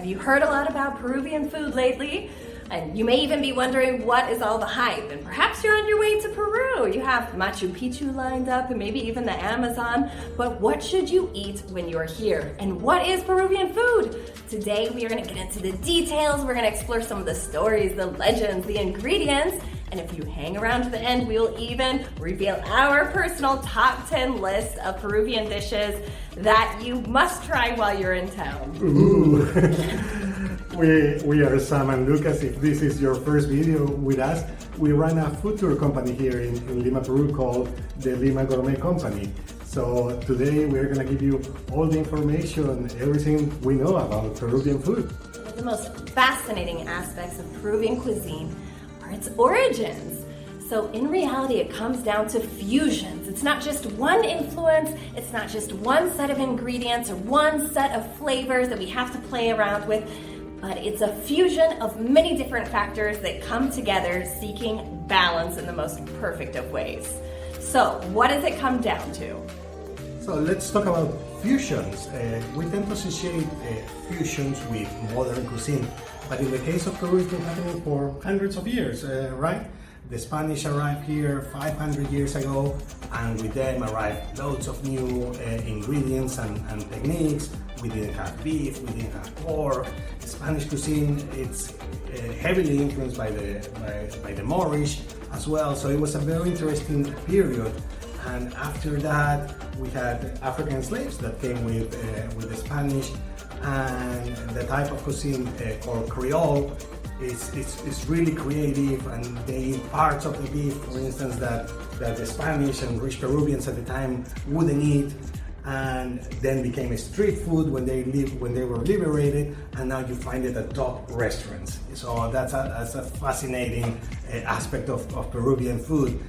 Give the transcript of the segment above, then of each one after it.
Have you heard a lot about Peruvian food lately? And you may even be wondering what is all the hype, and perhaps you're on your way to Peru. You have Machu Picchu lined up and maybe even the Amazon, but what should you eat when you're here? And what is Peruvian food? Today we are going to get into the details, we're going to explore some of the stories, the legends, the ingredients, and if you hang around to the end, we'll even reveal our personal top 10 list of Peruvian dishes that you must try while you're in town. Ooh. We are Sam and Lucas. If this is your first video with us, we run a food tour company here in Lima, Peru called the Lima Gourmet Company. So today we're going to give you all the information, everything we know about Peruvian food. One of the most fascinating aspects of Peruvian cuisine are its origins. So in reality, it comes down to fusions. It's not just one influence, it's not just one set of ingredients or one set of flavors that we have to play around with, but it's a fusion of many different factors that come together seeking balance in the most perfect of ways. So what does it come down to? So let's talk about fusions. We tend to associate fusions with modern cuisine, but in the case of Peru, it's been happening for hundreds of years, right? The Spanish arrived here 500 years ago, and with them arrived loads of new ingredients and techniques. We didn't have beef, we didn't have pork. Spanish cuisine, it's heavily influenced by the Moorish as well, so it was a very interesting period. And after that, we had African slaves that came with the Spanish, and the type of cuisine called Creole is really creative, and they eat parts of the beef, for instance, that the Spanish and rich Peruvians at the time wouldn't eat, and then became a street food when they were liberated, and now you find it at top restaurants. So that's a fascinating aspect of Peruvian food.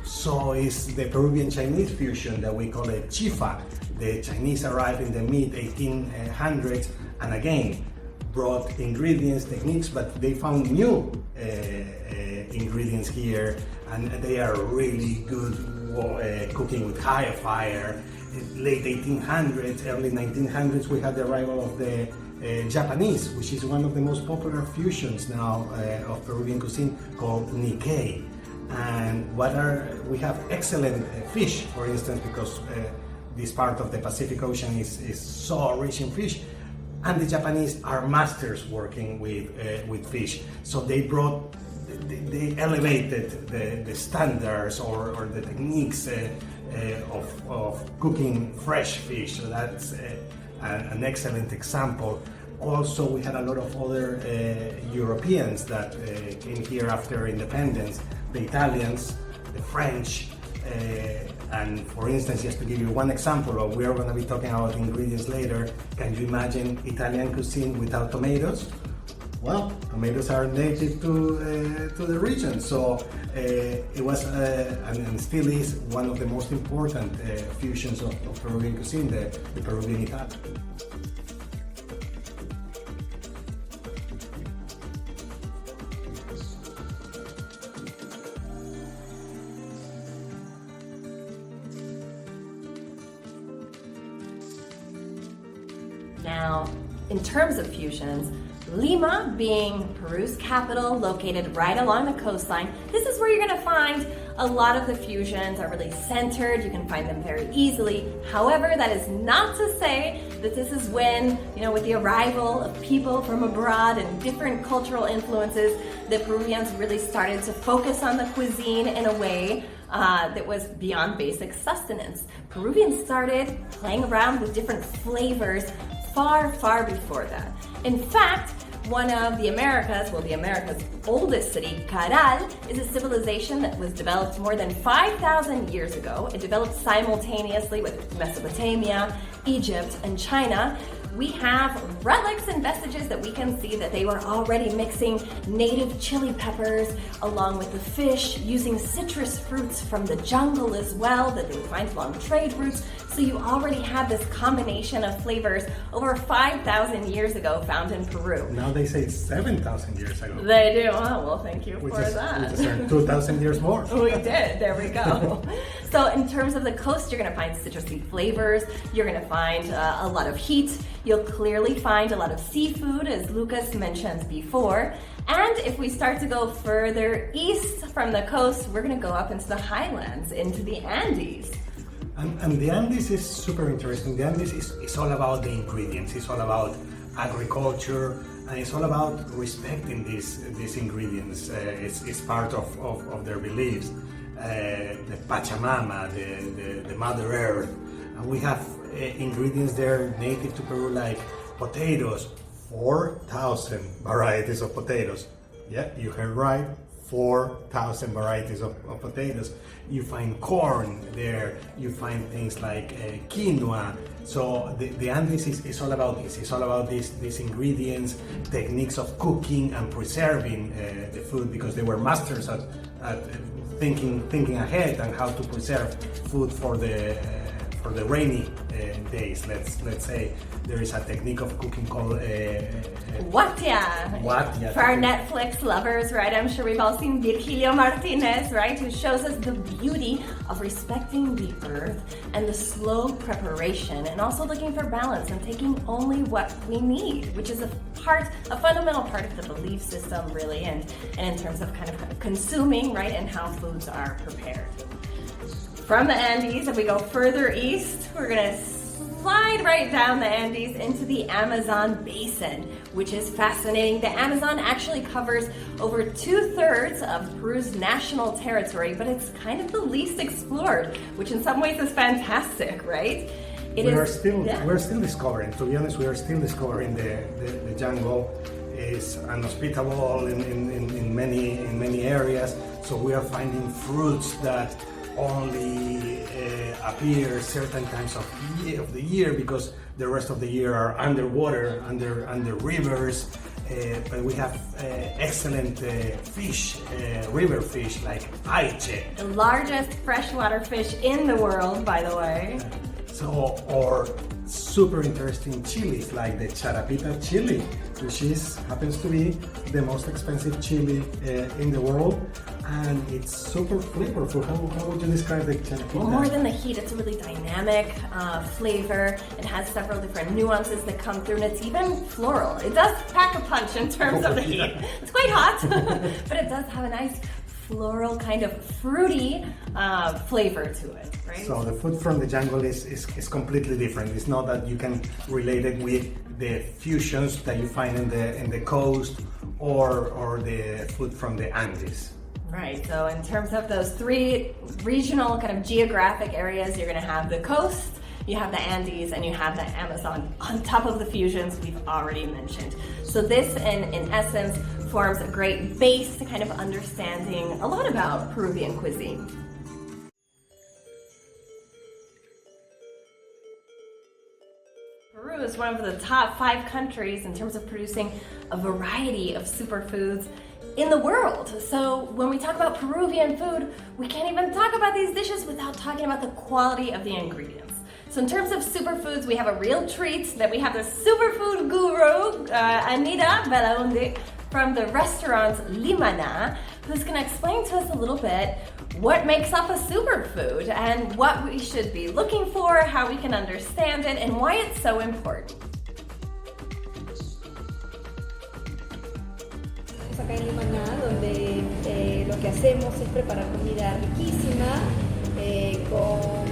So is the Peruvian-Chinese fusion that we call it chifa. The Chinese arrived in the mid-1800s, and again, brought ingredients, techniques, but they found new ingredients here, and they are really good cooking with high fire. In late 1800s, early 1900s, we had the arrival of the Japanese, which is one of the most popular fusions now of Peruvian cuisine, called Nikkei. And we have excellent fish, for instance, because this part of the Pacific Ocean is so rich in fish. And the Japanese are masters working with fish, so they elevated the standards or the techniques of cooking fresh fish. So that's an excellent example. Also, we had a lot of other Europeans that came here after independence, the Italians, the French, and for instance, just to give you one example, we are going to be talking about ingredients later. Can you imagine Italian cuisine without tomatoes? Well, tomatoes are native to the region, so it was and still is one of the most important fusions of Peruvian cuisine, the Peruvian Italian. Now, in terms of fusions, Lima being Peru's capital, located right along the coastline, this is where you're going to find a lot of the fusions are really centered. You can find them very easily. However, that is not to say that this is when, with the arrival of people from abroad and different cultural influences, the Peruvians really started to focus on the cuisine in a way that was beyond basic sustenance. Peruvians started playing around with different flavors far, far before that. In fact, one of the America's oldest city, Caral, is a civilization that was developed more than 5,000 years ago. It developed simultaneously with Mesopotamia, Egypt, and China. We have relics and vestiges that we can see that they were already mixing native chili peppers along with the fish, using citrus fruits from the jungle as well that they would find along trade routes. So you already have this combination of flavors over 5,000 years ago found in Peru. Now they say 7,000 years ago. They do. Oh, well, thank you for that. We just earned 2,000 years more. We did. There we go. So in terms of the coast, you're gonna find citrusy flavors, you're gonna find a lot of heat, you'll clearly find a lot of seafood, as Lucas mentioned before. And if we start to go further east from the coast, we're gonna go up into the highlands, into the Andes. And the Andes is super interesting. The Andes is all about the ingredients, it's all about agriculture, and it's all about respecting these ingredients. It's part of their beliefs. The Pachamama, the Mother Earth. And we have ingredients there native to Peru, like potatoes, 4,000 varieties of potatoes. Yeah, you heard right, 4,000 varieties of potatoes. You find corn there, you find things like quinoa. So the Andes is all about this. It's all about these ingredients, techniques of cooking and preserving the food, because they were masters at thinking ahead and how to preserve food for the rainy days. Let's say there is a technique of cooking called Watia. For our Netflix lovers, right? I'm sure we've all seen Virgilio Martinez, right? Who shows us the beauty of respecting the earth and the slow preparation, and also looking for balance and taking only what we need, which is a fundamental part of the belief system, really, and in terms of kind of consuming, right, and how foods are prepared. From the Andes, if we go further east, we're gonna slide right down the Andes into the Amazon basin, which is fascinating. The Amazon actually covers over 2/3 of Peru's national territory, but it's kind of the least explored, which in some ways is fantastic, right? We're still discovering, to be honest, we are still discovering the jungle. Is unhospitable in many areas, so we are finding fruits that only appear certain times of the year, because the rest of the year are underwater, under rivers. But we have excellent fish, river fish like aiche. The largest freshwater fish in the world, by the way. Or super interesting chilies like the charapita chili, which happens to be the most expensive chili in the world, and it's super flavorful. How would you describe the charapita? Well, more than the heat, it's a really dynamic flavor. It has several different nuances that come through, and it's even floral. It does pack a punch in terms of the heat. It's quite hot, but it does have a nice floral, kind of fruity flavor to it, right? So the food from the jungle is completely different. It's not that you can relate it with the fusions that you find in the coast or the food from the Andes. Right, so in terms of those three regional kind of geographic areas, you're gonna have the coast, you have the Andes, and you have the Amazon on top of the fusions we've already mentioned. So this, in essence, forms a great base to kind of understanding a lot about Peruvian cuisine. Peru is one of the top 5 countries in terms of producing a variety of superfoods in the world. So when we talk about Peruvian food, we can't even talk about these dishes without talking about the quality of the ingredients. So in terms of superfoods, we have a real treat that we have the superfood guru, Anita Belaunde, from the restaurant Limaná, who's going to explain to us a little bit what makes up a superfood and what we should be looking for, how we can understand it, and why it's so important. Acá en Limaná, donde lo que hacemos es preparar comida riquísima con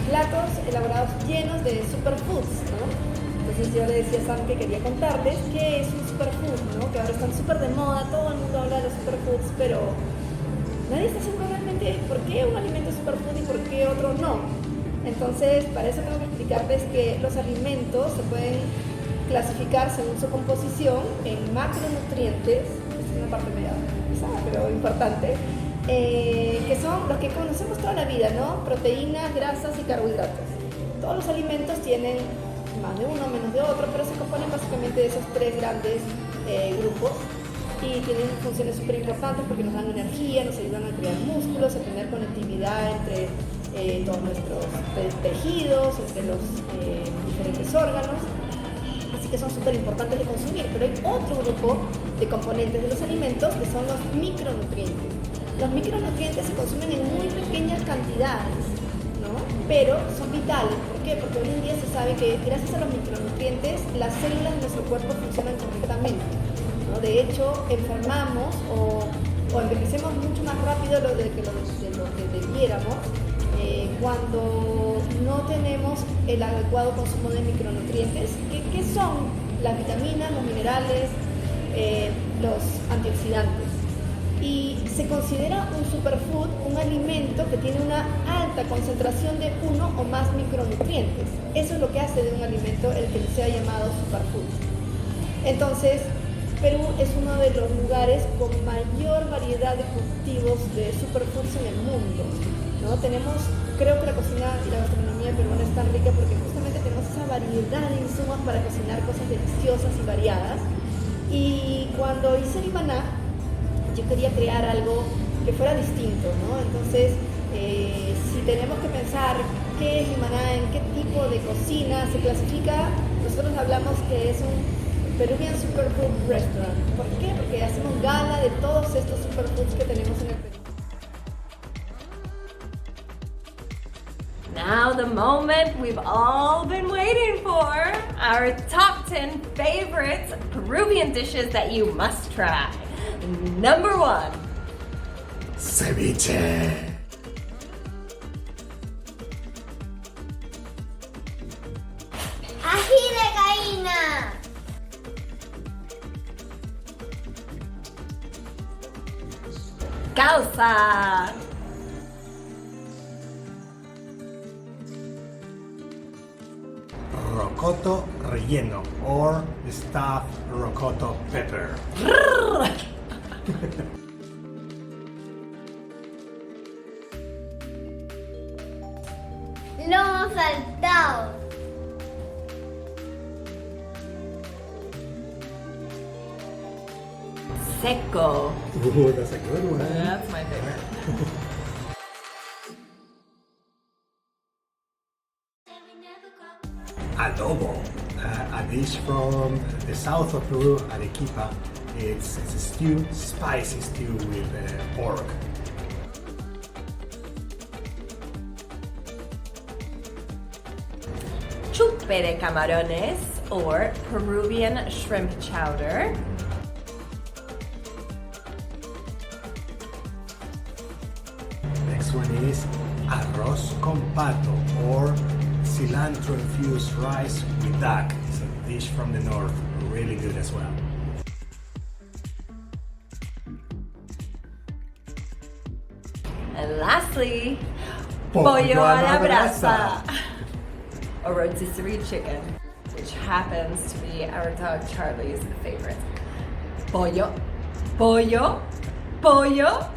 platos elaborados llenos de superfoods, ¿no? Entonces yo le decía a Sam que quería contarles qué es un superfood, ¿no? Que ahora están súper de moda, todo el mundo habla de los superfoods, pero nadie está seguro realmente por qué un alimento es superfood y por qué otro no. Entonces, para eso tengo que explicarles que los alimentos se pueden clasificar según su composición en macronutrientes, esta es una parte media pesada, pero importante, que son los que conocemos toda la vida, ¿no? Proteínas, grasas y carbohidratos. Todos los alimentos tienen más de uno, menos de otro, pero se componen básicamente de esos 3 grandes grupos y tienen funciones súper importantes porque nos dan energía, nos ayudan a crear músculos, a tener conectividad entre todos nuestros tejidos, entre los diferentes órganos. Así que son súper importantes de consumir, pero hay otro grupo de componentes de los alimentos que son los micronutrientes. Los micronutrientes se consumen en muy pequeñas cantidades, ¿no? Pero son vitales. ¿Por qué? Porque hoy en día se sabe que gracias a los micronutrientes las células de nuestro cuerpo funcionan correctamente, ¿no? De hecho, enfermamos o envejecemos mucho más rápido de lo que debiéramos cuando no tenemos el adecuado consumo de micronutrientes. ¿Qué son las vitaminas, los minerales, los antioxidantes? Y se considera un superfood un alimento que tiene una alta concentración de uno o más micronutrientes. Eso es lo que hace de un alimento el que sea llamado superfood. Entonces, Perú es uno de los lugares con mayor variedad de cultivos de superfoods en el mundo, ¿no? Creo que la cocina y la gastronomía peruana es tan rica porque justamente tenemos esa variedad de insumos para cocinar cosas deliciosas y variadas. Y cuando hice Limaná, yo quería crear algo que fuera distinto, ¿no? Entonces, si tenemos que pensar qué es Limaná, en qué tipo de cocina se clasifica, nosotros hablamos que es un Peruvian Superfood Restaurant. ¿Por qué? Porque hacemos gala de todos estos superfoods que tenemos en el Perú. Now the moment we've all been waiting for, our top 10 favorite Peruvian dishes that you must try. Number 1. Ceviche. Ají de gallina. Causa. Rocoto relleno or stuffed rocoto pepper. Lomo saltado. Seco. That's a good one. That's my favorite. Adobo, a dish from the south of Peru, Arequipa. It's a stew, spicy stew with pork. Chupe de camarones or Peruvian shrimp chowder. Next one is arroz con pato or cilantro infused rice with duck. It's a dish from the north, really good as well. And lastly, pollo a la brasa, or rotisserie chicken, which happens to be our dog Charlie's favorite. Pollo, pollo, pollo.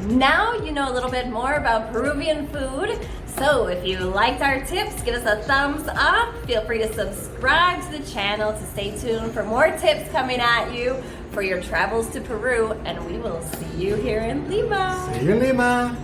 Now you know a little bit more about Peruvian food. So if you liked our tips, give us a thumbs up. Feel free to subscribe to the channel to stay tuned for more tips coming at you for your travels to Peru. And we will see you here in Lima. See you in Lima.